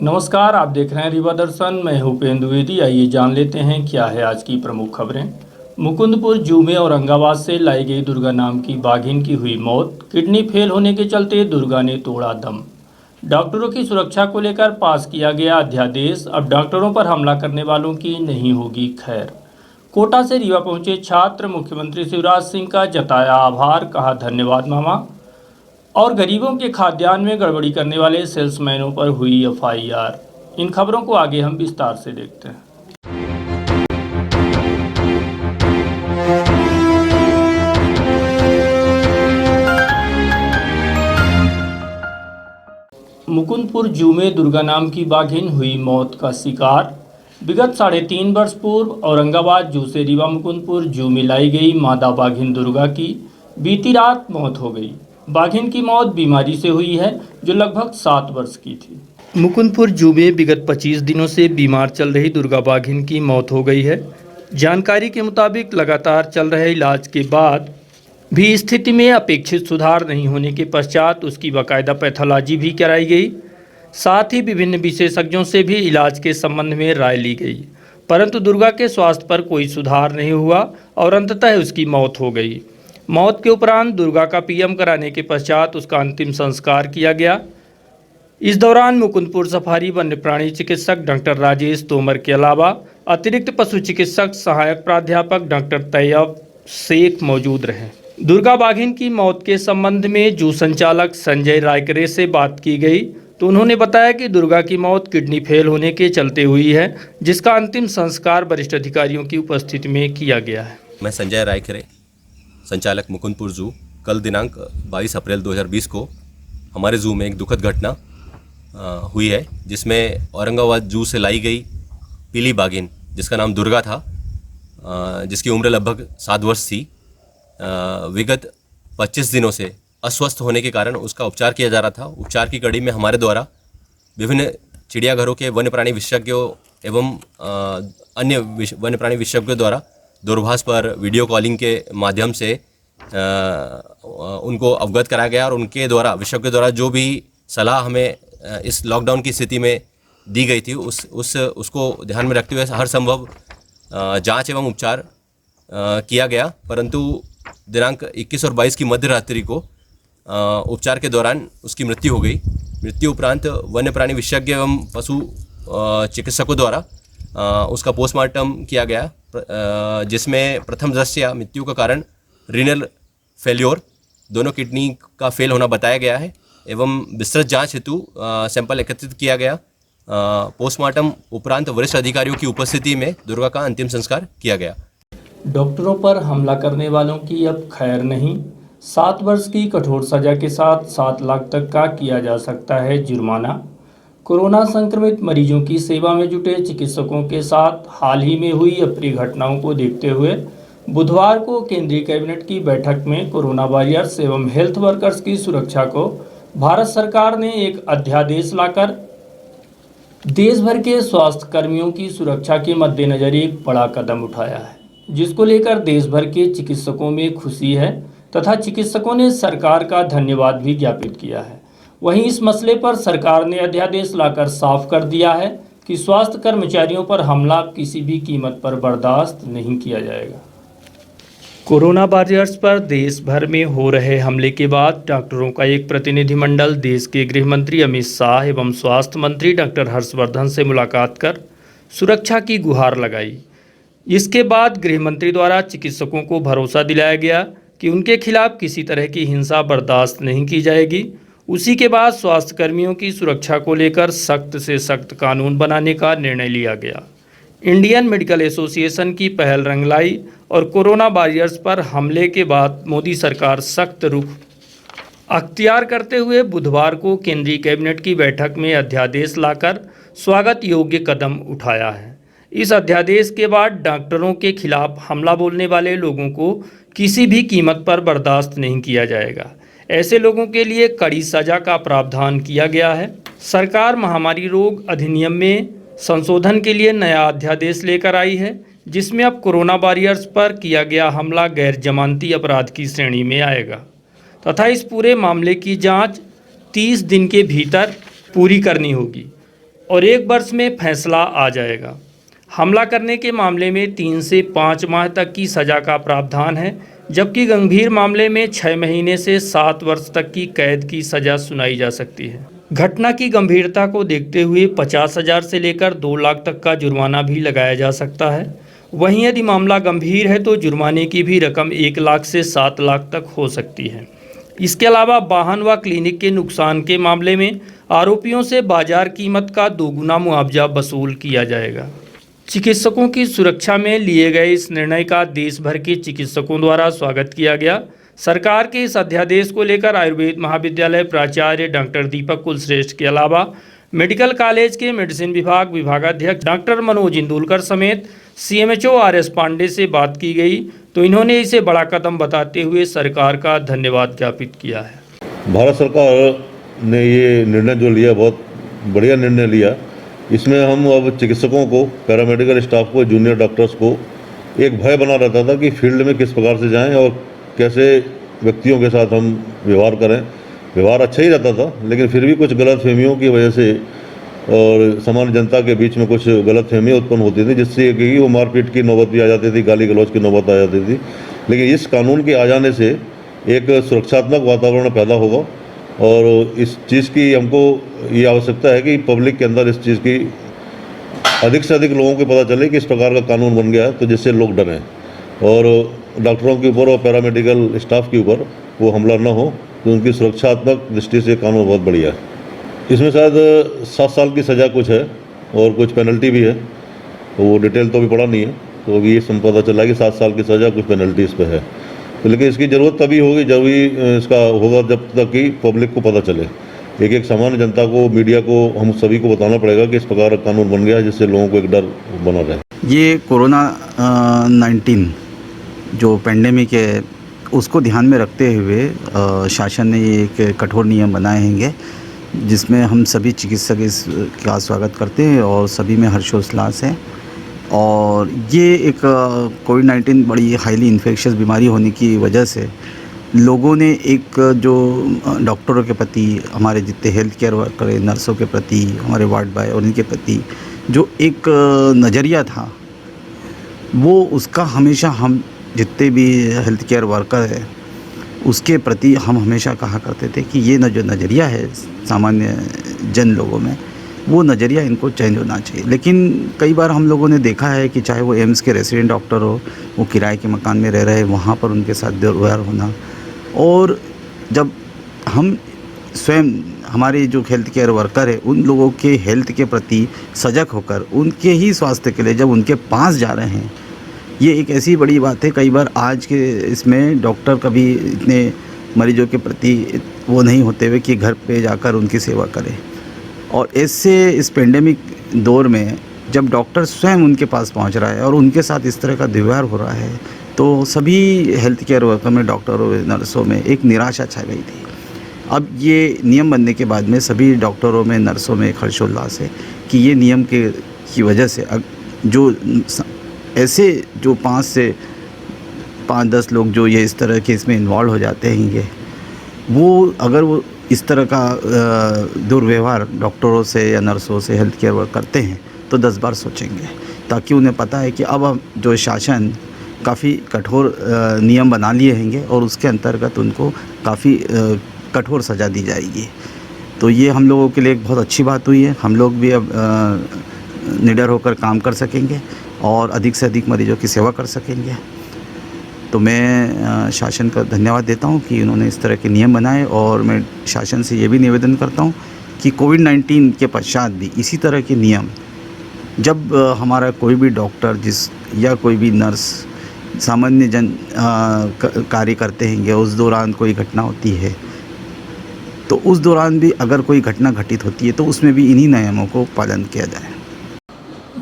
नमस्कार, आप देख रहे हैं रीवा दर्शन। मैं हूं उपेंद्र द्विवेदी। आइए जान लेते हैं क्या है आज की प्रमुख खबरें। मुकुंदपुर जू में औरंगाबाद से लाई गई दुर्गा नाम की बाघिन की हुई मौत। किडनी फेल होने के चलते दुर्गा ने तोड़ा दम। डॉक्टरों की सुरक्षा को लेकर पास किया गया अध्यादेश। अब डॉक्टरों पर हमला करने वालों की नहीं होगी खैर। कोटा से रीवा पहुंचे छात्र मुख्यमंत्री शिवराज सिंह का जताया आभार, कहा धन्यवाद मामा। और गरीबों के खाद्यान्न में गड़बड़ी करने वाले सेल्समैनों पर हुई एफआईआर। इन खबरों को आगे हम विस्तार से देखते हैं। मुकुंदपुर जू में दुर्गा नाम की बाघिन हुई मौत का शिकार। विगत 3.5 वर्ष पूर्व औरंगाबाद जू से रीवा मुकुंदपुर जू में लाई गई मादा बाघिन दुर्गा की बीती रात मौत हो गई। बाघिन की मौत बीमारी से हुई है जो लगभग 7 वर्ष की थी। मुकुंदपुर जू में विगत 25 दिनों से बीमार चल रही दुर्गा बाघिन की मौत हो गई है। जानकारी के मुताबिक लगातार चल रहे इलाज के बाद भी स्थिति में अपेक्षित सुधार नहीं होने के पश्चात उसकी बाकायदा पैथोलॉजी भी कराई गई। साथ ही विभिन्न विशेषज्ञों से भी इलाज के संबंध में राय ली गई, परंतु दुर्गा के स्वास्थ्य पर कोई सुधार नहीं हुआ और अंततः उसकी मौत हो गई। मौत के उपरांत दुर्गा का पीएम कराने के पश्चात उसका अंतिम संस्कार किया गया। इस दौरान मुकुंदपुर सफारी वन्य प्राणी चिकित्सक डॉक्टर राजेश तोमर के अलावा अतिरिक्त पशु चिकित्सक सहायक प्राध्यापक डॉक्टर तैयब शेख मौजूद रहे। दुर्गा बाघिन की मौत के संबंध में जू संचालक संजय रायकरे से बात की गई तो उन्होंने बताया कि दुर्गा की मौत किडनी फेल होने के चलते हुई है, जिसका अंतिम संस्कार वरिष्ठ अधिकारियों की उपस्थिति में किया गया है। मैं संजय रायकरे, संचालक मुकुंदपुर जू। कल दिनांक 22 अप्रैल 2020 को हमारे जू में एक दुखद घटना हुई है, जिसमें औरंगाबाद जू से लाई गई पीली बाघिन जिसका नाम दुर्गा था, जिसकी उम्र लगभग 7 वर्ष थी, विगत 25 दिनों से अस्वस्थ होने के कारण उसका उपचार किया जा रहा था। उपचार की कड़ी में हमारे द्वारा विभिन्न चिड़ियाघरों के वन्य प्राणी विशेषज्ञों एवं अन्य वन्य प्राणी विशेषज्ञों द्वारा दूरभाष पर वीडियो कॉलिंग के माध्यम से उनको अवगत कराया गया और उनके द्वारा विशेषज्ञों द्वारा जो भी सलाह हमें इस लॉकडाउन की स्थिति में दी गई थी उसको ध्यान में रखते हुए हर संभव जांच एवं उपचार किया गया। परंतु दिनांक 21 और 22 की मध्य रात्रि को उपचार के दौरान उसकी मृत्यु हो गई। मृत्यु उपरांत वन्य प्राणी विशेषज्ञ एवं पशु चिकित्सकों द्वारा उसका पोस्टमार्टम किया गया, जिसमें प्रथम दृष्टया मृत्यु का कारण रीनल फेल्योर, दोनों किडनी का फेल होना बताया गया है एवं विस्तृत जांच हेतु सैंपल एकत्रित किया गया। पोस्टमार्टम उपरांत वरिष्ठ अधिकारियों की उपस्थिति में दुर्गा का अंतिम संस्कार किया गया। डॉक्टरों पर हमला करने वालों की अब खैर नहीं। 7 वर्ष की कठोर सजा के साथ 7 लाख तक का किया जा सकता है जुर्माना। कोरोना संक्रमित मरीजों की सेवा में जुटे चिकित्सकों के साथ हाल ही में हुई अप्रिय घटनाओं को देखते हुए बुधवार को केंद्रीय कैबिनेट की बैठक में कोरोना वॉरियर्स एवं हेल्थ वर्कर्स की सुरक्षा को भारत सरकार ने एक अध्यादेश लाकर देश भर के स्वास्थ्य कर्मियों की सुरक्षा के मद्देनजर एक बड़ा कदम उठाया है, जिसको लेकर देश भर के चिकित्सकों में खुशी है तथा चिकित्सकों ने सरकार का धन्यवाद भी ज्ञापित किया है। वहीं इस मसले पर सरकार ने अध्यादेश लाकर साफ कर दिया है कि स्वास्थ्य कर्मचारियों पर हमला किसी भी कीमत पर बर्दाश्त नहीं किया जाएगा। कोरोना वॉरियर्स पर देश भर में हो रहे हमले के बाद डॉक्टरों का एक प्रतिनिधिमंडल देश के गृह मंत्री अमित शाह एवं स्वास्थ्य मंत्री डॉक्टर हर्षवर्धन से मुलाकात कर सुरक्षा की गुहार लगाई। इसके बाद गृह मंत्री द्वारा चिकित्सकों को भरोसा दिलाया गया कि उनके खिलाफ किसी तरह की हिंसा बर्दाश्त नहीं की जाएगी। उसी के बाद स्वास्थ्य कर्मियों की सुरक्षा को लेकर सख्त से सख्त कानून बनाने का निर्णय लिया गया। इंडियन मेडिकल एसोसिएशन की पहल रंग लाई और कोरोना वॉरियर्स पर हमले के बाद मोदी सरकार सख्त रुख अख्तियार करते हुए बुधवार को केंद्रीय कैबिनेट की बैठक में अध्यादेश लाकर स्वागत योग्य कदम उठाया है। इस अध्यादेश के बाद डॉक्टरों के खिलाफ हमला बोलने वाले लोगों को किसी भी कीमत पर बर्दाश्त नहीं किया जाएगा। ऐसे लोगों के लिए कड़ी सजा का प्रावधान किया गया है। सरकार महामारी रोग अधिनियम में संशोधन के लिए नया अध्यादेश लेकर आई है, जिसमें अब कोरोना वॉरियर्स पर किया गया हमला गैर जमानती अपराध की श्रेणी में आएगा तथा इस पूरे मामले की जांच 30 दिन के भीतर पूरी करनी होगी और 1 वर्ष में फैसला आ जाएगा। हमला करने के मामले में 3 से 5 माह तक की सज़ा का प्रावधान है, जबकि गंभीर मामले में 6 महीने से 7 वर्ष तक की कैद की सज़ा सुनाई जा सकती है। घटना की गंभीरता को देखते हुए 50,000 से लेकर 2 लाख तक का जुर्माना भी लगाया जा सकता है। वहीं यदि मामला गंभीर है तो जुर्माने की भी रकम 1 लाख से 7 लाख तक हो सकती है। इसके अलावा वाहन व क्लिनिक के नुकसान के मामले में आरोपियों से बाजार कीमत का 2 गुना मुआवजा वसूल किया जाएगा। चिकित्सकों की सुरक्षा में लिए गए इस निर्णय का देश भर के चिकित्सकों द्वारा स्वागत किया गया। सरकार के इस अध्यादेश को लेकर आयुर्वेद महाविद्यालय प्राचार्य डॉक्टर दीपक कुलश्रेष्ठ के अलावा मेडिकल कॉलेज के मेडिसिन विभाग विभागाध्यक्ष डॉक्टर मनोज इंदुलकर समेत CMHO RS पांडे से बात की गई तो इन्होंने इसे बड़ा कदम बताते हुए सरकार का धन्यवाद ज्ञापित किया है। भारत सरकार ने ये निर्णय जो लिया बहुत बढ़िया निर्णय लिया। इसमें हम अब चिकित्सकों को, पैरामेडिकल स्टाफ को, जूनियर डॉक्टर्स को एक भय बना रहता था कि फील्ड में किस प्रकार से जाएं और कैसे व्यक्तियों के साथ हम व्यवहार करें। व्यवहार अच्छा ही रहता था, लेकिन फिर भी कुछ गलतफहमियों की वजह से और सामान्य जनता के बीच में कुछ गलतफहमियाँ उत्पन्न होती थी, जिससे कि वो मारपीट की नौबत भी आ जाती थी, गाली गलौज की नौबत आ जाती थी। लेकिन इस कानून के आ जाने से एक सुरक्षात्मक वातावरण पैदा होगा और इस चीज़ की हमको ये आवश्यकता है कि पब्लिक के अंदर इस चीज़ की अधिक से अधिक लोगों को पता चले कि इस प्रकार का कानून बन गया है, तो जिससे लोग डरें और डॉक्टरों के ऊपर और पैरामेडिकल स्टाफ के ऊपर वो हमला न हो। तो उनकी सुरक्षात्मक दृष्टि से कानून बहुत बढ़िया है। इसमें शायद 7 साल की सज़ा कुछ है और कुछ पेनल्टी भी है, तो वो डिटेल तो अभी पड़ा नहीं है, तो अभी ये पता चला कि 7 साल की सज़ा कुछ पेनल्टी इस पर है। तो लेकिन इसकी ज़रूरत तभी होगी जब भी इसका होगा जब तक कि पब्लिक को पता चले। एक सामान्य जनता को, मीडिया को, हम सभी को बताना पड़ेगा कि इस प्रकार का कानून बन गया है, जिससे लोगों को एक डर बना रहे। ये कोरोना 19 जो पेंडेमिक है उसको ध्यान में रखते हुए शासन ने ये एक कठोर नियम बनाए हैंगे, जिसमें हम सभी चिकित्सक इसका स्वागत करते हैं और सभी में हर्षोल्लास है। और ये एक कोविड-19 बड़ी हाईली इन्फेक्शियस बीमारी होने की वजह से लोगों ने एक जो डॉक्टरों के प्रति, हमारे जितने हेल्थ केयर वर्कर हैं, नर्सों के प्रति, हमारे वार्ड बॉय और उनके प्रति जो एक नज़रिया था, वो उसका हमेशा हम जितने भी हेल्थ केयर वर्कर हैं उसके प्रति हम हमेशा कहा करते थे कि ये जो नज़रिया है सामान्य जन लोगों में, वो नज़रिया इनको चेंज होना चाहिए। लेकिन कई बार हम लोगों ने देखा है कि चाहे वो एम्स के रेसिडेंट डॉक्टर हो, वो किराए के मकान में रह रहे, वहाँ पर उनके साथ दुर्व्यवहार होना, और जब हम स्वयं हमारे जो हेल्थ केयर वर्कर है उन लोगों के हेल्थ के प्रति सजग होकर उनके ही स्वास्थ्य के लिए जब उनके पास जा रहे हैं, ये एक ऐसी बड़ी बात है। कई बार आज के इसमें डॉक्टर कभी इतने मरीजों के प्रति वो नहीं होते हुए कि घर पे जाकर उनकी सेवा करें, और ऐसे इस पेंडेमिक दौर में जब डॉक्टर स्वयं उनके पास पहुंच रहा है और उनके साथ इस तरह का दुर्व्यवहार हो रहा है, तो सभी हेल्थ केयर वर्कर में, डॉक्टरों, नर्सों में एक निराशा छा गई थी। अब ये नियम बनने के बाद में सभी डॉक्टरों में, नर्सों में एक हर्षोल्लास है कि ये नियम की वजह से जो ऐसे जो 5 से 5-10 लोग जो ये इस तरह के इसमें इन्वॉल्व हो जाते हैं, ये वो अगर वो इस तरह का दुर्व्यवहार डॉक्टरों से या नर्सों से, हेल्थ केयर वर्क करते हैं तो 10 बार सोचेंगे, ताकि उन्हें पता है कि अब जो शासन काफ़ी कठोर नियम बना लिए हैंगे और उसके अंतर्गत उनको काफ़ी कठोर सज़ा दी जाएगी। तो ये हम लोगों के लिए एक बहुत अच्छी बात हुई है। हम लोग भी अब निडर होकर काम कर सकेंगे और अधिक से अधिक मरीजों की सेवा कर सकेंगे। तो मैं शासन का धन्यवाद देता हूं कि उन्होंने इस तरह के नियम बनाए, और मैं शासन से ये भी निवेदन करता हूं कि कोविड-19 के पश्चात भी इसी तरह के नियम, जब हमारा कोई भी डॉक्टर या कोई भी नर्स सामान्य जन कार्य करते हैं, उस दौरान कोई घटना होती है, तो उस दौरान भी अगर कोई घटना घटित होती है तो उसमें भी इन्हीं नियमों को पालन किया जाए।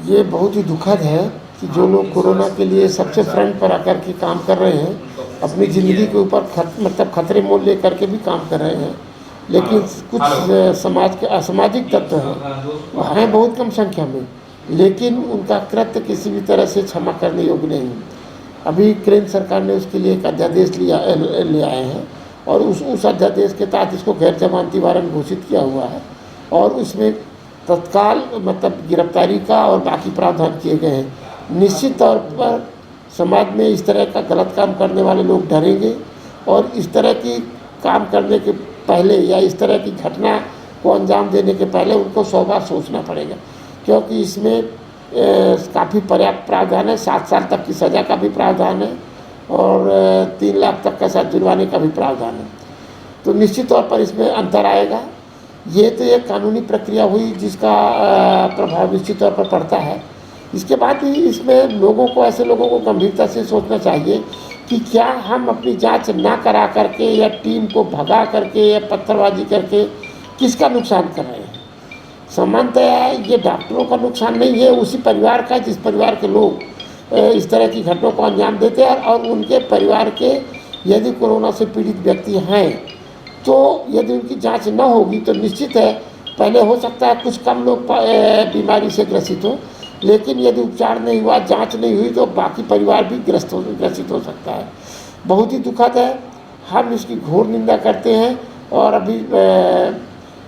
ये बहुत ही दुखद है कि जो लोग कोरोना के लिए सबसे फ्रंट पर आकर के काम कर रहे हैं, अपनी ज़िंदगी के ऊपर खतरे मोल ले करके भी काम कर रहे हैं, लेकिन कुछ समाज के असामाजिक तत्व हैं बहुत कम संख्या में, लेकिन उनका कृत्य किसी भी तरह से क्षमा करने योग्य नहीं। अभी केंद्र सरकार ने उसके लिए एक अध्यादेश ले आए हैं और उस अध्यादेश के तहत इसको गैर जमानती वारंट घोषित किया हुआ है, और उसमें तत्काल मतलब गिरफ्तारी का और बाकी प्रावधान किए गए हैं। निश्चित तौर पर समाज में इस तरह का गलत काम करने वाले लोग डरेंगे और इस तरह की काम करने के पहले या इस तरह की घटना को अंजाम देने के पहले उनको 100 बार सोचना पड़ेगा, क्योंकि इसमें काफ़ी पर्याप्त प्रावधान है। 7 साल तक की सज़ा का भी प्रावधान है और 3 लाख तक का साथ जुर्माने का भी प्रावधान है। तो निश्चित तौर पर इसमें अंतर आएगा। ये तो एक कानूनी प्रक्रिया हुई जिसका प्रभाव निश्चित तौर पर पड़ता है। इसके बाद ही इसमें लोगों को, ऐसे लोगों को गंभीरता से सोचना चाहिए कि क्या हम अपनी जांच ना करा करके या टीम को भगा करके या पत्थरबाजी करके किसका नुकसान कर रहे हैं। सामान्यतः ये डॉक्टरों का नुकसान नहीं है, उसी परिवार का जिस परिवार के लोग इस तरह की घटनाओं को अंजाम देते हैं और उनके परिवार के यदि कोरोना से पीड़ित व्यक्ति हैं तो यदि उनकी जांच न होगी तो निश्चित है पहले हो सकता है कुछ कम लोग बीमारी से ग्रसित हो, लेकिन यदि उपचार नहीं हुआ, जांच नहीं हुई तो बाकी परिवार भी ग्रसित हो सकता है। बहुत ही दुखद है, हम इसकी घोर निंदा करते हैं और अभी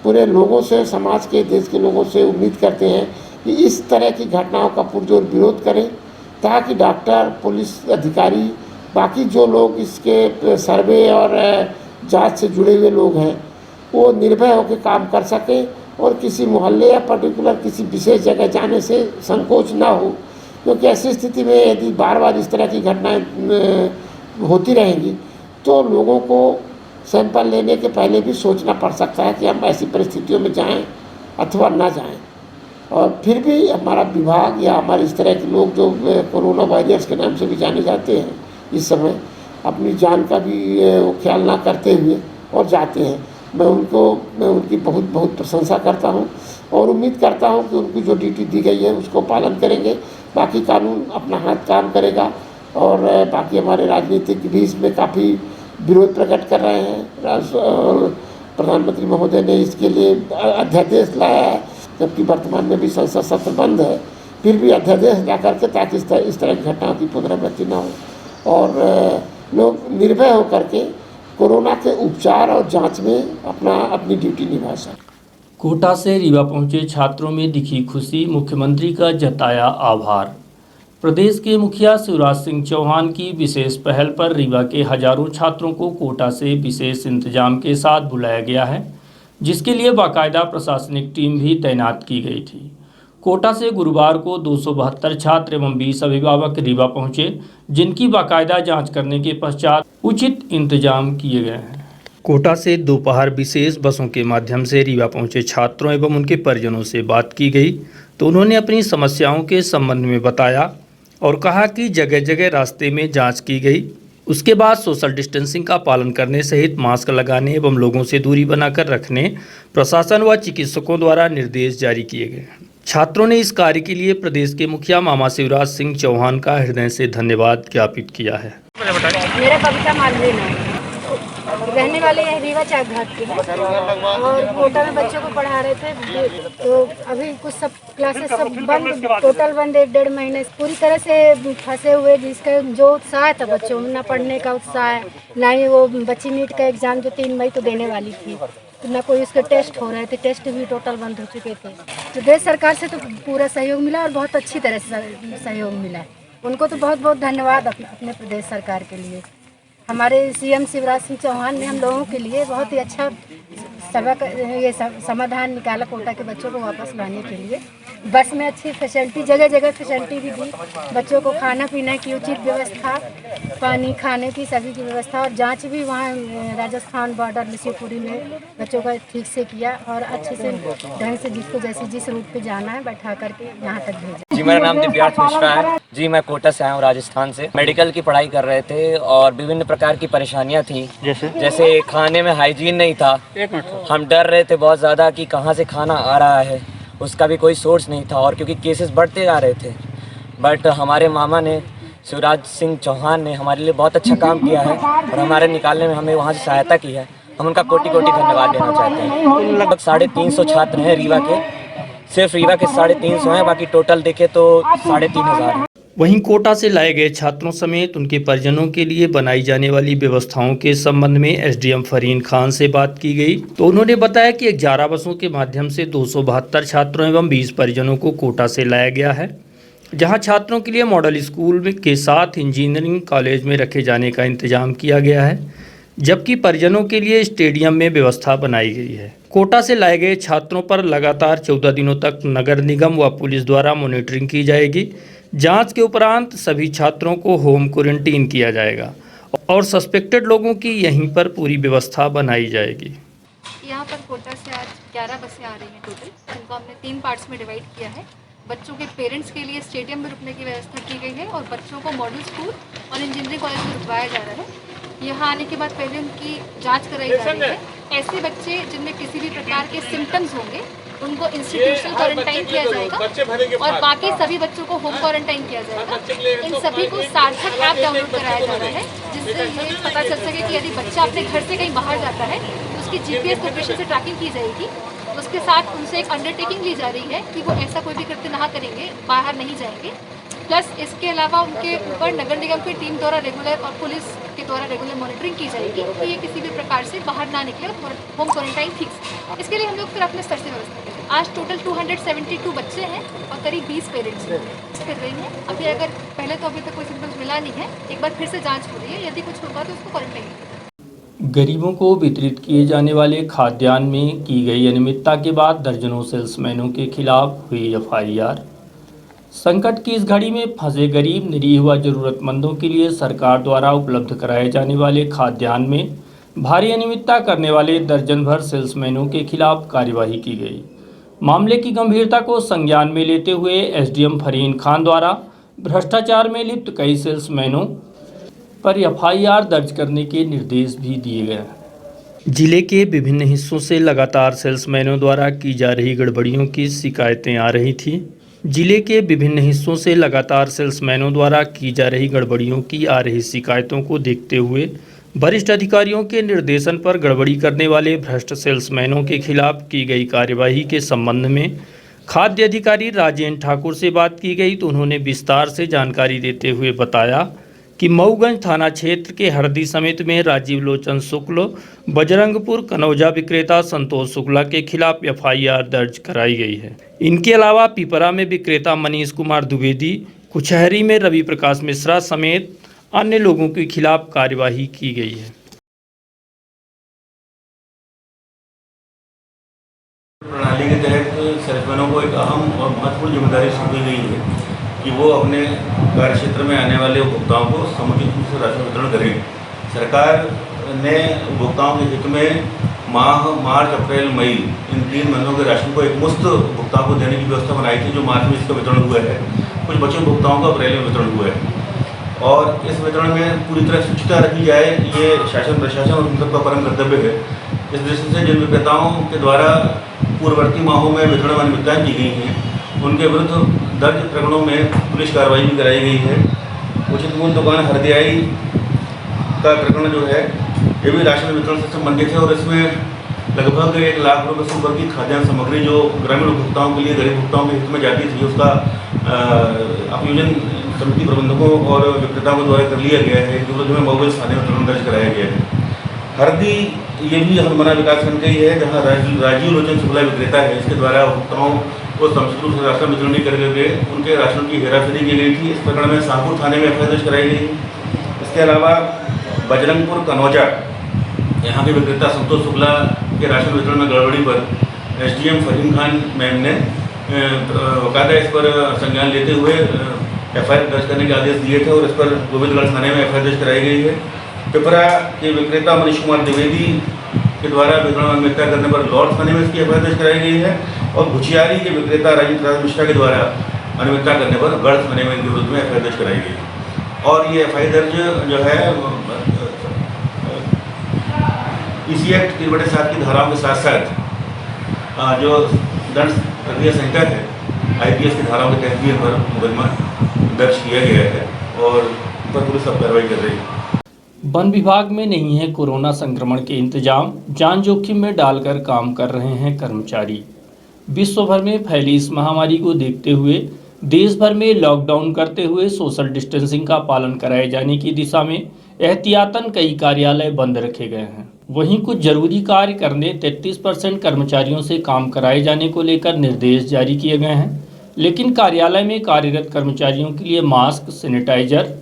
पूरे लोगों से, समाज के, देश के लोगों से उम्मीद करते हैं कि इस तरह की घटनाओं का पुरजोर विरोध करें ताकि डॉक्टर, पुलिस अधिकारी, बाकी जो लोग इसके सर्वे और जांच से जुड़े हुए लोग हैं वो निर्भय होकर काम कर सकें और किसी मोहल्ले या पर्टिकुलर किसी विशेष जगह जाने से संकोच ना हो, क्योंकि ऐसी स्थिति में यदि बार बार इस तरह की घटनाएं होती रहेंगी तो लोगों को सैंपल लेने के पहले भी सोचना पड़ सकता है कि हम ऐसी परिस्थितियों में जाएं अथवा ना जाएं। और फिर भी हमारा विभाग या हमारे इस तरह के लोग जो कोरोना वॉरियर्स के नाम से भी जाने जाते हैं, इस समय अपनी जान का भी वो ख्याल ना करते हुए और जाते हैं। मैं उनकी बहुत बहुत प्रशंसा करता हूं और उम्मीद करता हूं कि उनको जो ड्यूटी दी गई है उसको पालन करेंगे। बाकी कानून अपना हाथ काम करेगा और बाकी हमारे राजनीतिक भी इसमें काफ़ी विरोध प्रकट कर रहे हैं। प्रधानमंत्री महोदय ने इसके लिए अध्यादेश लाया है, जबकि वर्तमान में भी संसद सत्र बंद है, फिर भी अध्यादेश ला करके ताकि इस तरह की घटनाओं की पुनरावृत्ति न हो और लोग निर्भय होकर के कोरोना के उपचार और जांच में अपनी ड्यूटी निभा सकें। कोटा से रीवा पहुंचे छात्रों में दिखी खुशी, मुख्यमंत्री का जताया आभार। प्रदेश के मुखिया शिवराज सिंह चौहान की विशेष पहल पर रीवा के हजारों छात्रों को कोटा से विशेष इंतजाम के साथ बुलाया गया है, जिसके लिए बाकायदा प्रशासनिक टीम भी तैनात की गई थी। कोटा से गुरुवार को 272 छात्र एवं 20 अभिभावक रीवा पहुंचे, जिनकी बाकायदा जांच करने के पश्चात उचित इंतजाम किए गए हैं। कोटा से दोपहर विशेष बसों के माध्यम से रीवा पहुंचे छात्रों एवं उनके परिजनों से बात की गई तो उन्होंने अपनी समस्याओं के संबंध में बताया और कहा कि जगह जगह रास्ते में जांच की गई। उसके बाद सोशल डिस्टेंसिंग का पालन करने सहित मास्क लगाने एवं लोगों से दूरी बनाकर रखने प्रशासन व चिकित्सकों द्वारा निर्देश जारी किए गए। छात्रों ने इस कार्य के लिए प्रदेश के मुखिया मामा शिवराज सिंह चौहान का हृदय से धन्यवाद ज्ञापित किया है। मेरा कविता मालवीय है, रहने वाले हैं रीवा चाक घाट के और कोटा में बच्चों को पढ़ा रहे थे। तो अभी कुछ सब क्लासेस सब बंद, टोटल बंद 1-1.5 महीने पूरी तरह से फंसे हुए। जिसका जो उत्साह था बच्चों में, ना पढ़ने का उत्साह, ना ही वो बच्ची नीट का एग्ज़ाम जो 3 मई तो देने वाली थी, तो ना कोई उसके टेस्ट हो रहे थे, टेस्ट भी टोटल बंद हो चुके थे। तो देश सरकार से तो पूरा सहयोग मिला और बहुत अच्छी तरह से सहयोग मिला। उनको तो बहुत बहुत धन्यवाद अपने प्रदेश सरकार के लिए। हमारे सीएम शिवराज सिंह चौहान ने हम लोगों के लिए बहुत ही अच्छा ये समाधान निकाला कोटा के बच्चों को वापस लाने के लिए। बस में अच्छी फैसिलिटी, जगह जगह फैसिलिटी भी दी, बच्चों को खाना पीने की उचित व्यवस्था, पानी खाने की सभी की व्यवस्था और जांच भी वहाँ राजस्थान बॉर्डर लसीपुरी में बच्चों का ठीक से किया और अच्छे से ढंग से जिसको जिस रूट पे जाना है बैठा करके यहाँ तक भेजा। जी, मेरा नाम दिव्यार्थ मिश्रा है। जी, मैं कोटा से आया हूँ, राजस्थान से। मेडिकल की पढ़ाई कर रहे थे और विभिन्न प्रकार की परेशानियाँ थी, जैसे खाने में हाइजीन नहीं था। हम डर रहे थे बहुत ज़्यादा कि कहाँ से खाना आ रहा है, उसका भी कोई सोर्स नहीं था और क्योंकि केसेस बढ़ते जा रहे थे। बट हमारे मामा ने, शिवराज सिंह चौहान ने हमारे लिए बहुत अच्छा काम किया है और हमारे निकालने में हमें वहाँ से सहायता की है। हम उनका कोटि कोटि धन्यवाद देना चाहते हैं। लगभग 350 छात्र हैं रीवा के, सिर्फ रीवा के 350 हैं, बाकी टोटल देखे तो 3500 हैं। वहीं कोटा से लाए गए छात्रों समेत उनके परिजनों के लिए बनाई जाने वाली व्यवस्थाओं के संबंध में एसडीएम फरीन खान से बात की गई तो उन्होंने बताया कि 11 बसों के माध्यम से 272 छात्रों एवं 20 परिजनों को कोटा से लाया गया है, जहां छात्रों के लिए मॉडल स्कूल के साथ इंजीनियरिंग कॉलेज में रखे जाने का इंतजाम किया गया है, जबकि परिजनों के लिए स्टेडियम में व्यवस्था बनाई गई है। कोटा से लाए गए छात्रों पर लगातार 14 दिनों तक नगर निगम व पुलिस द्वारा मॉनिटरिंग की जाएगी। जांच के उपरांत सभी छात्रों को होम क्वारंटीन किया जाएगा और सस्पेक्टेड लोगों की यहीं पर पूरी व्यवस्था बनाई जाएगी। यहाँ पर कोटा से आज 11 बसें आ रही हैं टोटल, जिनको हमने 3 पार्ट्स में डिवाइड किया है। बच्चों के पेरेंट्स के लिए स्टेडियम में रुकने की व्यवस्था की गई है और बच्चों को मॉडल स्कूल और इंजीनियरिंग कॉलेज में रुकवाया जा रहा है। यहाँ आने के बाद पहले उनकी जांच कराई जा रही है। ऐसे बच्चे जिनमें किसी भी प्रकार के सिम्टम्स होंगे उनको इंस्टीट्यूशनल क्वारंटाइन किया जाएगा और बाकी सभी बच्चों को होम क्वारंटाइन किया जाएगा। इन सभी को सार्थक ऐप डाउनलोड कराया जा रहा है, जिससे ये पता चल सके कि यदि बच्चा अपने घर से कहीं बाहर जाता है तो उसकी GPS लोकेशन से ट्रैकिंग की जाएगी। उसके साथ उनसे एक अंडरटेकिंग ली जा रही है कि वो ऐसा कोई भी कृत्य ना करेंगे, बाहर नहीं जाएंगे। प्लस इसके अलावा उनके ऊपर नगर निगम की टीम द्वारा रेगुलर और पुलिस के द्वारा रेगुलर मॉनिटरिंग की जाएगी कि ये किसी भी प्रकार से बाहर ना निकले और होम क्वारंटाइन ठीक। इसके लिए हम लोग फिर अपने स्तर से व्यवस्था करें। आज टोटल 272 बच्चे हैं और करीब 20 पेरेंट्स कर रहे हैं। अभी अगर पहले तो अभी तक कोई सिम्टम्स मिला नहीं है, एक बार फिर से जाँच हो रही है, यदि कुछ होगा तो उसको क्वारंटाइन। गरीबों को वितरित किए जाने वाले खाद्यान्न में की गई अनियमितता के बाद दर्जनों सेल्समैनों के खिलाफ हुई FIR। संकट की इस घड़ी में फंसे गरीब, निरीह व जरूरतमंदों के लिए सरकार द्वारा उपलब्ध कराए जाने वाले खाद्यान्न में भारी अनियमितता करने वाले दर्जन भर सेल्समैनों के खिलाफ कार्यवाही की गई। मामले की गंभीरता को संज्ञान में लेते हुए एसडीएम फरीन खान द्वारा भ्रष्टाचार में लिप्त कई सेल्समैनों पर FIR दर्ज करने के निर्देश भी दिए गए। जिले के विभिन्न हिस्सों से लगातार सेल्समैनों द्वारा की जा रही गड़बड़ियों की शिकायतें आ रही थीं। जिले के विभिन्न हिस्सों से लगातार सेल्समैनों द्वारा की जा रही गड़बड़ियों की आ रही शिकायतों को देखते हुए वरिष्ठ अधिकारियों के निर्देशन पर गड़बड़ी करने वाले भ्रष्ट सेल्समैनों के खिलाफ की गई कार्यवाही के संबंध में खाद्य अधिकारी राजेंद्र ठाकुर से बात की गई तो उन्होंने विस्तार से जानकारी देते हुए बताया कि मऊगंज थाना क्षेत्र के हरदी समिति में राजीव लोचन शुक्ल, बजरंगपुर कनौजा विक्रेता संतोष शुक्ला के खिलाफ FIR दर्ज कराई गई है। इनके अलावा पिपरा में विक्रेता मनीष कुमार द्विवेदी, कुचहरी में रवि प्रकाश मिश्रा समेत अन्य लोगों के खिलाफ कार्यवाही की गई है। प्रणाली के तहत सेल्समैनों को एक अहम और महत्वपूर्ण जिम्मेदारी सौंपी गई है कि वो अपने कार्य क्षेत्र में आने वाले उपभोक्ताओं को समुचित रूप से राशन वितरण करें। सरकार ने उपभोक्ताओं के हित में मार्च, अप्रैल, मई इन 3 महीनों के राशन को एक मुफ्त उपभोक्ताओं को देने की व्यवस्था बनाई थी, जो मार्च में इसका वितरण हुआ है। कुछ बचे उपभोक्ताओं का अप्रैल में वितरण हुआ है और इस वितरण में पूरी तरह शुचिता रखी जाए, ये शासन प्रशासन और उन सबका परम कर्तव्य है। इस दृष्टि से जिन विक्रेताओं के द्वारा पूर्ववर्ती माहों में वितरण अनियमितताएं की गई हैं उनके विरुद्ध दर्ज प्रकरणों में पुलिस कार्रवाई भी कराई गई है। उचित मूल्य दुकान हरदियाई का प्रकरण जो है ये भी राशन वितरण से संबंधित है और इसमें लगभग 1 लाख रुपये से ऊपर की खाद्यान्न सामग्री जो ग्रामीण उपभोक्ताओं के लिए, गरीब उपभोक्ताओं के हित में जाती थी, उसका अपयोजन समिति प्रबंधकों और विक्रेताओं के द्वारा कर लिया गया है। जो में मऊगंज थाने में प्रकरण दर्ज कराया गया है। हरदी ये भी हनुमाना विकासखंड का ही है, जहाँ राजीव लोचन शुक्ला विक्रेता है, इसके द्वारा उपभोक्ताओं को समुचित रूप से राशन वितरण नहीं करके उनके राशन की हेराफेरी की गई थी। इस प्रकरण में शाहपुर थाने में FIR दर्ज कराई गई। इसके अलावा बजरंगपुर कनौजा यहाँ के विक्रेता संतोष शुक्ला के राशन वितरण में गड़बड़ी पर SDM फरीन खान मैम ने बाकायदा इस पर संज्ञान लेते हुए FIR दर्ज करने के आदेश दिए थे और इस पर गोविंदगढ़ थाने में FIR दर्ज कराई गई है। पिपरा के विक्रेता मनीष कुमार द्विवेदी के द्वारा वितरण अनियमितता करने पर लॉर्ड थाने में इसकी FIR दर्ज कराई गई है और भुचियारी के विक्रेता राजीव प्रकाश मिश्रा के द्वारा अनियमितता करने पर गढ़ थाने में इनके विरुद्ध में FIR दर्ज कराई गई। और ये FIR दर्ज जो है PC एक्ट 3/7 की धाराओं के साथ साथ जो दंड प्रक्रिया संहिता है IPS की धाराओं के तहत भी इन पर मुकदमा दर्ज किया गया है और पर पुलिस अब कार्रवाई कर रही है। वन विभाग में नहीं है कोरोना संक्रमण के इंतजाम, जान जोखिम में डालकर काम कर रहे हैं कर्मचारी। विश्व भर में फैली इस महामारी को देखते हुए देश भर में लॉकडाउन करते हुए सोशल डिस्टेंसिंग का पालन कराए जाने की दिशा में एहतियातन कई कार्यालय बंद रखे गए हैं। वहीं कुछ जरूरी कार्य करने 33% कर्मचारियों से काम कराए जाने को लेकर निर्देश जारी किए गए हैं, लेकिन कार्यालय में कार्यरत कर्मचारियों के लिए मास्क, सैनिटाइजर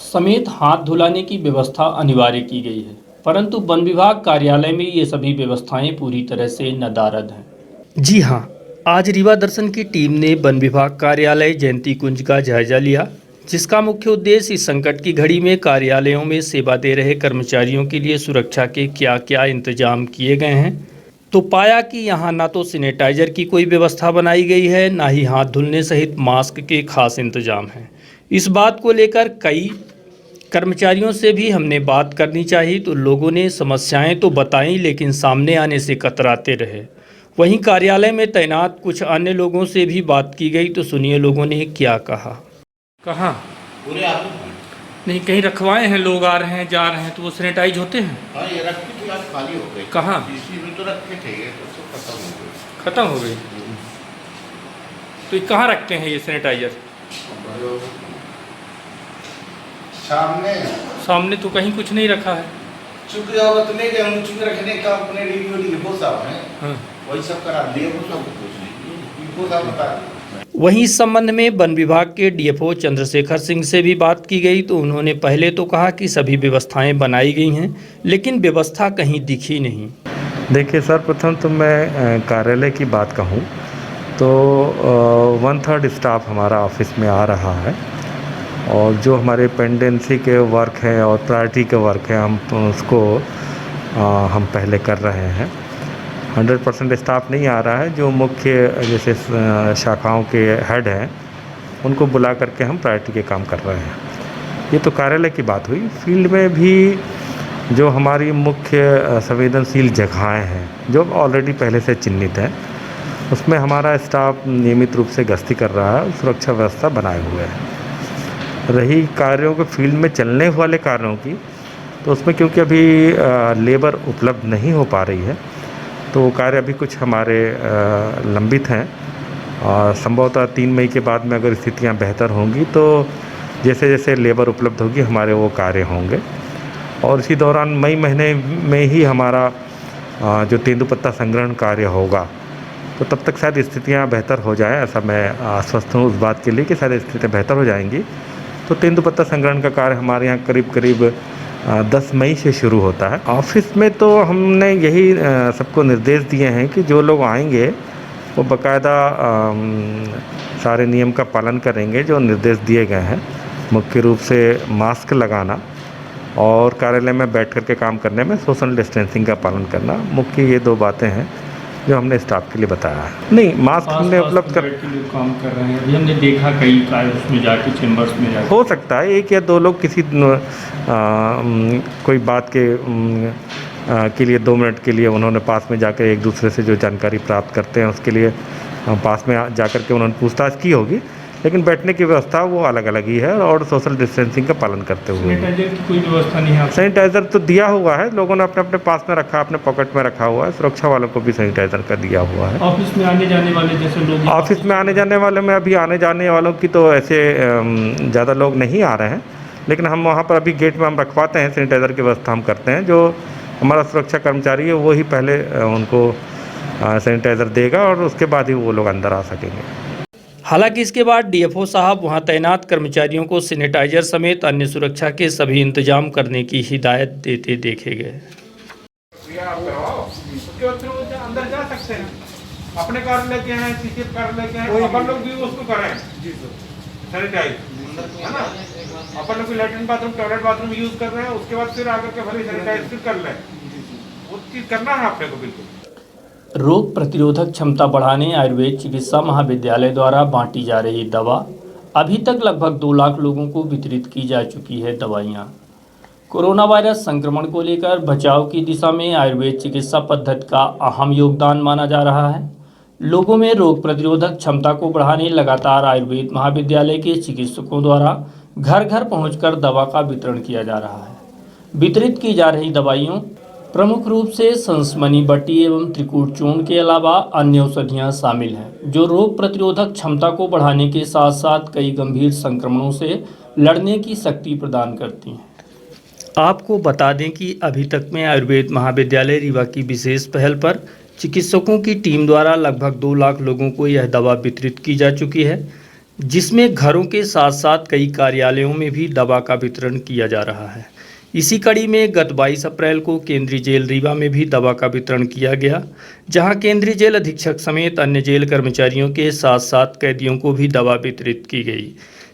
समेत हाथ धुलाने की व्यवस्था अनिवार्य की गई है, परंतु वन विभाग कार्यालय में ये सभी व्यवस्थाएं पूरी तरह से नदारद हैं। जी हाँ, आज रीवा दर्शन की टीम ने वन विभाग कार्यालय जयंती कुंज का जायजा लिया, जिसका मुख्य उद्देश्य इस संकट की घड़ी में कार्यालयों में सेवा दे रहे कर्मचारियों के लिए सुरक्षा के क्या क्या इंतजाम किए गए हैं। तो पाया कि यहाँ ना तो सैनिटाइजर की कोई व्यवस्था बनाई गई है, ना ही हाथ धुलने सहित मास्क के खास इंतजाम हैं। इस बात को लेकर कई कर्मचारियों से भी हमने बात करनी चाहिए तो लोगों ने समस्याएं तो बताई, लेकिन सामने आने से कतराते रहे। वहीं कार्यालय में तैनात कुछ अन्य लोगों से भी बात की गई, तो सुनिए लोगों ने क्या कहा। कहाँ पूरे ऑफिस नहीं, कहीं रखवाए हैं, लोग आ रहे हैं जा रहे हैं, तो वो सैनिटाइज होते हैं। हाँ, ये रखे थे, आज खाली हो गई। कहाँ? इसी में तो रखे थे, ये तो सब खत्म हो गए। खत्म हो गई। तो ये कहाँ रखते हैं ये सैनिटाइजर? सामने तो कहीं कुछ नहीं रखा है। चूंकि जरूरत नहीं है, हम चूंकि रखने का अपने डिपो साहब हैं, हाँ। वही सब करा दिए, वो सब कुछ नहीं, डिपो साहब बता दिए। वहीं इस संबंध में वन विभाग के डीएफओ चंद्रशेखर सिंह से भी बात की गई, तो उन्होंने पहले तो कहा कि सभी व्यवस्थाएं बनाई गई हैं, लेकिन व्यवस्था कहीं दिखी नहीं। देखिए सर्वप्रथम तो मैं कार्यालय की बात कहूँ तो 1/3 स्टाफ हमारा ऑफिस में आ रहा है, और जो हमारे पेंडेंसी के वर्क हैं और प्रायोरिटी के वर्क हैं हम उसको हम पहले कर रहे हैं। 100% स्टाफ नहीं आ रहा है, जो मुख्य जैसे शाखाओं के हेड हैं उनको बुला करके हम प्रायोरिटी के काम कर रहे हैं। ये तो कार्यालय की बात हुई। फील्ड में भी जो हमारी मुख्य संवेदनशील जगहें हैं जो ऑलरेडी पहले से चिन्हित हैं, उसमें हमारा स्टाफ नियमित रूप से गश्ती कर रहा है, सुरक्षा व्यवस्था बनाए हुए है। रही कार्यों के फील्ड में चलने वाले कार्यों की, तो उसमें क्योंकि अभी लेबर उपलब्ध नहीं हो पा रही है, तो वो कार्य अभी कुछ हमारे लंबित हैं, और संभवतः 3 मई के बाद में अगर स्थितियां बेहतर होंगी तो जैसे जैसे लेबर उपलब्ध होगी हमारे वो कार्य होंगे। और इसी दौरान मई महीने में ही हमारा जो तेंदुपत्ता संग्रहण कार्य होगा, तो तब तक शायद स्थितियां बेहतर हो जाएं, ऐसा मैं आश्वस्त हूँ उस बात के लिए कि शायद स्थितियाँ बेहतर हो जाएंगी। तो तेंदुपत्ता संग्रहण का कार्य हमारे यहाँ करीब 10 मई से शुरू होता है। ऑफिस में तो हमने यही सबको निर्देश दिए हैं कि जो लोग आएंगे वो बाकायदा सारे नियम का पालन करेंगे जो निर्देश दिए गए हैं। मुख्य रूप से मास्क लगाना और कार्यालय में बैठ कर के काम करने में सोशल डिस्टेंसिंग का पालन करना, मुख्य ये 2 बातें हैं जो हमने स्टाफ के लिए बताया है। नहीं, मास्क हमने उपलब्ध कर काम कर रहे हैं। अभी हमने देखा कई कार्य उसमें जाके चैम्बर्स में जाके, हो सकता है 1 या 2 लोग किसी कोई बात के लिए 2 मिनट के लिए उन्होंने पास में जाकर एक दूसरे से जो जानकारी प्राप्त करते हैं उसके लिए पास में जाकर के उन्होंने पूछताछ की होगी, लेकिन बैठने की व्यवस्था वो अलग अलग ही है और सोशल डिस्टेंसिंग का पालन करते हुए। सैनिटाइजर की कोई व्यवस्था नहीं है? सैनिटाइज़र तो दिया हुआ है, लोगों ने अपने अपने पास में रखा, अपने पॉकेट में रखा हुआ है। सुरक्षा वालों को भी सैनिटाइज़र का दिया हुआ है। ऑफिस में आने जाने वाले जैसे लोग, ऑफिस में आने जाने वाले में अभी आने जाने वालों की तो ऐसे ज़्यादा लोग नहीं आ रहे हैं, लेकिन हम वहाँ पर अभी गेट में हम रखवाते हैं, सैनिटाइज़र की व्यवस्था हम करते हैं। जो हमारा सुरक्षा कर्मचारी है वो ही पहले उनको सैनिटाइज़र देगा और उसके बाद ही वो लोग अंदर आ सकेंगे। हालांकि इसके बाद डीएफओ साहब वहां तैनात कर्मचारियों को सैनिटाइजर समेत अन्य सुरक्षा के सभी इंतजाम करने की हिदायत देते देखे गए। अंदर जा सकते हैं, अपने कार्यालय के हैं, सीसीएफ कार्यालय के हैं, अपन लोग भी उसको करें सैनिटाइज, है ना। अपन लोग latrine bathroom, toilet bathroom use कर रहे हैं, उसके बाद फिर आकर के भले सैनिटाइज फिर कर लें, वो चीज़ करना है अपने को। बिल्कुल रोग प्रतिरोधक क्षमता बढ़ाने आयुर्वेद चिकित्सा महाविद्यालय द्वारा बांटी जा रही दवा, अभी तक लगभग 2 लाख लोगों को वितरित की जा चुकी है दवाइयाँ। कोरोना वायरस संक्रमण को लेकर बचाव की दिशा में आयुर्वेद चिकित्सा पद्धति का अहम योगदान माना जा रहा है। लोगों में रोग प्रतिरोधक क्षमता को बढ़ाने लगातार आयुर्वेद महाविद्यालय के चिकित्सकों द्वारा घर घर पहुंचकर दवा का वितरण किया जा रहा है। वितरित की जा रही दवाइयों प्रमुख रूप से संसमनी बट्टी एवं त्रिकूट चूर्ण के अलावा अन्य औषधियाँ शामिल हैं जो रोग प्रतिरोधक क्षमता को बढ़ाने के साथ साथ कई गंभीर संक्रमणों से लड़ने की शक्ति प्रदान करती हैं। आपको बता दें कि अभी तक में आयुर्वेद महाविद्यालय रीवा की विशेष पहल पर चिकित्सकों की टीम द्वारा लगभग 2 लाख लोगों को यह दवा वितरित की जा चुकी है, जिसमें घरों के साथ साथ कई कार्यालयों में भी दवा का वितरण किया जा रहा है। इसी कड़ी में गत 22 अप्रैल को केंद्रीय जेल रीवा में भी दवा का वितरण किया गया, जहां केंद्रीय जेल अधीक्षक समेत अन्य जेल कर्मचारियों के साथ साथ कैदियों को भी दवा वितरित की गई।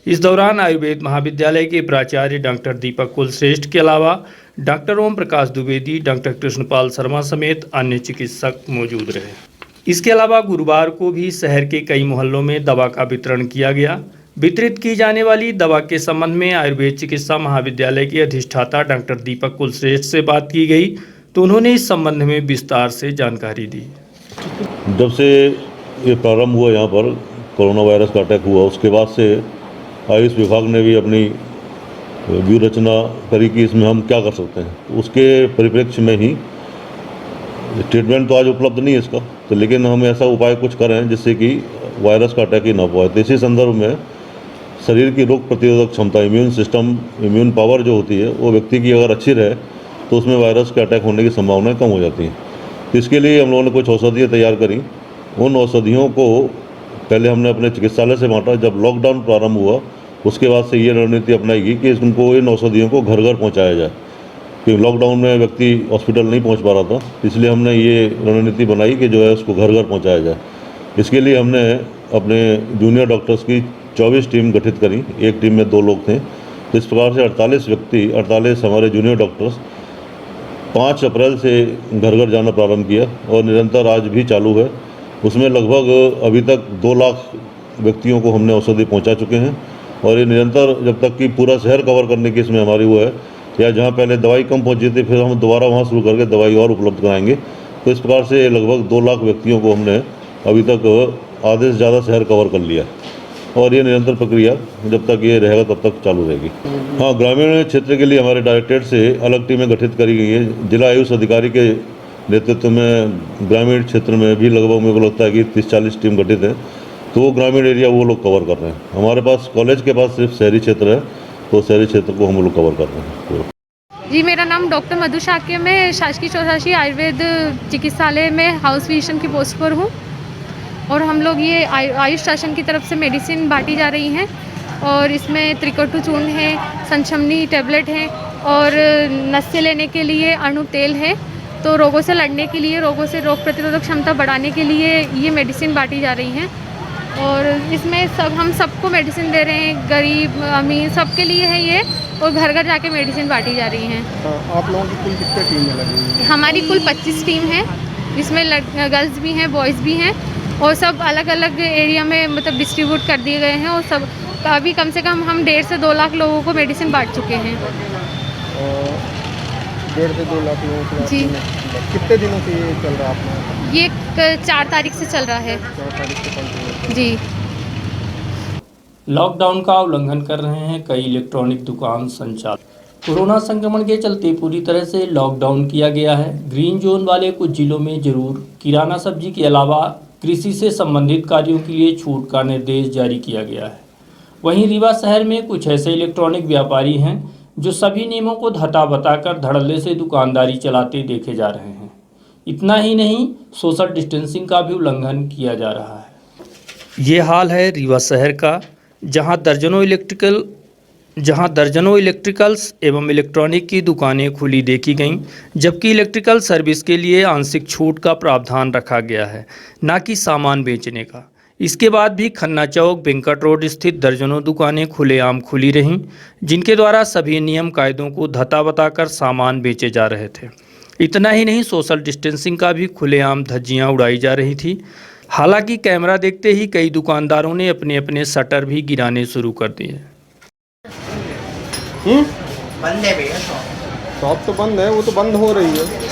इस दौरान आयुर्वेद महाविद्यालय के प्राचार्य डॉक्टर दीपक कुलश्रेष्ठ के अलावा डॉक्टर ओम प्रकाश द्विवेदी, डॉक्टर कृष्णपाल शर्मा समेत अन्य चिकित्सक मौजूद रहे। इसके अलावा गुरुवार को भी शहर के कई मोहल्लों में दवा का वितरण किया गया। वितरित की जाने वाली दवा के संबंध में आयुर्वेद चिकित्सा महाविद्यालय के अधिष्ठाता डॉक्टर दीपक कुलश्रेष्ठ से बात की गई तो उन्होंने इस संबंध में विस्तार से जानकारी दी। जब से ये प्रारंभ हुआ यहाँ पर कोरोना वायरस का अटैक हुआ, उसके बाद से आयुष विभाग ने भी अपनी व्यूह रचना करी कि इसमें हम क्या कर सकते हैं। उसके परिप्रेक्ष्य में ही ट्रीटमेंट तो आज उपलब्ध नहीं है इसका, तो लेकिन हम ऐसा उपाय कुछ करें जिससे कि वायरस का अटैक ही ना पाए। तो इसी संदर्भ में शरीर की रोग प्रतिरोधक क्षमता, इम्यून सिस्टम, इम्यून पावर जो होती है वो व्यक्ति की अगर अच्छी रहे तो उसमें वायरस के अटैक होने की संभावनाएं कम हो जाती हैं। तो इसके लिए हम लोगों ने कुछ औषधियाँ तैयार करी। उन औषधियों को पहले हमने अपने चिकित्सालय से बांटा। जब लॉकडाउन प्रारंभ हुआ उसके बाद से ये रणनीति अपनाई गई कि उनको इन औषधियों को घर घर पहुँचाया जाए, क्योंकि लॉकडाउन में व्यक्ति हॉस्पिटल नहीं पहुँच पा रहा था, इसलिए हमने ये रणनीति बनाई कि जो है उसको घर घर पहुँचाया जाए। इसके लिए हमने अपने जूनियर डॉक्टर्स की 24 टीम गठित करी। एक टीम में 2 लोग थे। तो इस प्रकार से 48 हमारे जूनियर डॉक्टर्स 5 अप्रैल से घर घर जाना प्रारंभ किया और निरंतर आज भी चालू है। उसमें लगभग अभी तक 2 लाख व्यक्तियों को हमने औषधि पहुंचा चुके हैं और ये निरंतर जब तक कि पूरा शहर कवर करने की इसमें हमारी वो है, या जहां पहले दवाई कम पहुंची थी फिर हम दोबारा वहां शुरू करके दवाई और उपलब्ध कराएंगे। तो इस प्रकार से लगभग 2 लाख व्यक्तियों को हमने अभी तक आधे से ज़्यादा शहर कवर कर लिया और ये निरंतर प्रक्रिया जब तक ये रहेगा तब तक चालू रहेगी। हाँ, ग्रामीण क्षेत्र के लिए हमारे डायरेक्टरेट से अलग टीमें गठित करी गई है। जिला आयुष अधिकारी के नेतृत्व में ग्रामीण क्षेत्र में भी लगभग मेरे को लगता है कि 30-40 टीम गठित है, तो वो ग्रामीण एरिया वो लोग कवर कर रहे हैं। हमारे पास कॉलेज के पास सिर्फ शहरी क्षेत्र है, तो शहरी क्षेत्र को हम लोग कवर कर रहे हैं। जी, मेरा नाम डॉक्टर मधु शाक्य, मैं शासकीय चौरासी आयुर्वेद चिकित्सालय में हाउस फिजिशियन की पोस्ट पर हूँ और हम लोग ये आयुष शासन की तरफ से मेडिसिन बांटी जा रही हैं और इसमें त्रिकटु चूर्ण है, संचमनी टैबलेट है और नस लेने के लिए अणु तेल है। तो रोगों से लड़ने के लिए, रोगों से रोग प्रतिरोधक क्षमता बढ़ाने के लिए ये मेडिसिन बांटी जा रही हैं और इसमें हम सबको मेडिसिन दे रहे हैं, गरीब अमीर सबके लिए है ये, और घर घर जाके मेडिसिन बांटी जा रही हैं। आप लोगों की कुल कितनी टीमें लगी हुई हैं? हमारी कुल 25 टीम है, जिसमें गर्ल्स भी हैं, बॉयज़ भी हैं और सब अलग अलग एरिया में मतलब डिस्ट्रीब्यूट कर दिए गए हैं और सब अभी कम से कम हम 1.5 से 2 लाख लोगों को मेडिसिन बांट चुके हैं। 1.5 से 2 लाख लोगों को जी। कितने दिनों से ये चल रहा है आपका? ये 4 तारीख से चल रहा है। 4 तारीख से कंटिन्यू। जी। लॉकडाउन का उल्लंघन कर रहे हैं कई इलेक्ट्रॉनिक दुकान संचालक। कोरोना संक्रमण के चलते पूरी तरह से लॉकडाउन किया गया है। ग्रीन जोन वाले कुछ जिलों में जरूर किराना सब्जी के अलावा कृषि से संबंधित कार्यों के लिए छूट का निर्देश जारी किया गया है। वहीं रीवा शहर में कुछ ऐसे इलेक्ट्रॉनिक व्यापारी हैं जो सभी नियमों को धता बताकर धड़ल्ले से दुकानदारी चलाते देखे जा रहे हैं। इतना ही नहीं, सोशल डिस्टेंसिंग का भी उल्लंघन किया जा रहा है। ये हाल है रीवा शहर का, जहां दर्जनों इलेक्ट्रिकल्स एवं इलेक्ट्रॉनिक की दुकानें खुली देखी गईं, जबकि इलेक्ट्रिकल सर्विस के लिए आंशिक छूट का प्रावधान रखा गया है, न कि सामान बेचने का। इसके बाद भी खन्ना चौक, वेंकट रोड स्थित दर्जनों दुकानें खुलेआम खुली रहीं, जिनके द्वारा सभी नियम कायदों को धता बताकर सामान बेचे जा रहे थे। इतना ही नहीं, सोशल डिस्टेंसिंग का भी खुलेआम धज्जियां उड़ाई जा रही थी। हालांकि कैमरा देखते ही कई दुकानदारों ने अपने अपने शटर भी गिराने शुरू कर दिए। बंद है भैया, शॉप तो बंद है, वो तो बंद हो रही है।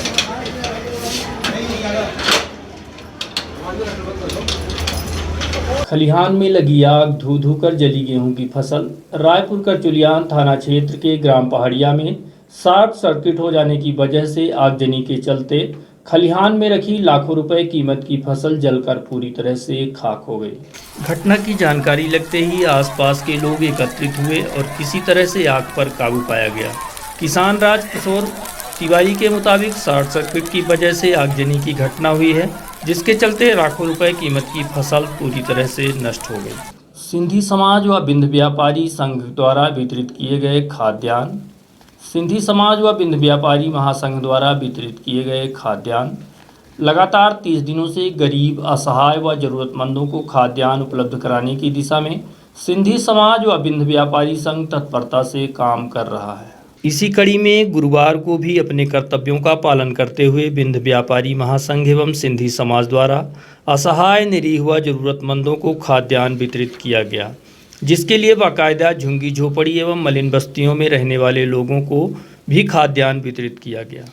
खलिहान में लगी आग, धू धू कर जली गेहूं की फसल। रायपुर का चुलियान थाना क्षेत्र के ग्राम पहाड़िया में शॉर्ट सर्किट हो जाने की वजह से आगजनी के चलते खलिहान में रखी लाखों रुपए कीमत की फसल जलकर पूरी तरह से खाक हो गई। घटना की जानकारी लगते ही आसपास के लोग एकत्रित हुए और किसी तरह से आग पर काबू पाया गया। किसान राज किशोर तिवारी के मुताबिक शॉर्ट सर्किट की वजह से आगजनी की घटना हुई है, जिसके चलते लाखों रुपए कीमत की फसल पूरी तरह से नष्ट हो गई। सिंधी समाज व बिंद व्यापारी संघ द्वारा वितरित किए गए खाद्यान्न। सिंधी समाज व बिंद व्यापारी महासंघ द्वारा वितरित किए गए खाद्यान्न लगातार 30 दिनों से गरीब, असहाय व ज़रूरतमंदों को खाद्यान्न उपलब्ध कराने की दिशा में सिंधी समाज व बिंद व्यापारी संघ तत्परता से काम कर रहा है। इसी कड़ी में गुरुवार को भी अपने कर्तव्यों का पालन करते हुए बिंद व्यापारी महासंघ एवं सिंधी समाज द्वारा असहाय, निरीह व ज़रूरतमंदों को खाद्यान्न वितरित किया गया, जिसके लिए बाकायदा झुग्गी झोपड़ी एवं मलिन बस्तियों में रहने वाले लोगों को भी खाद्यान्न वितरित किया गया।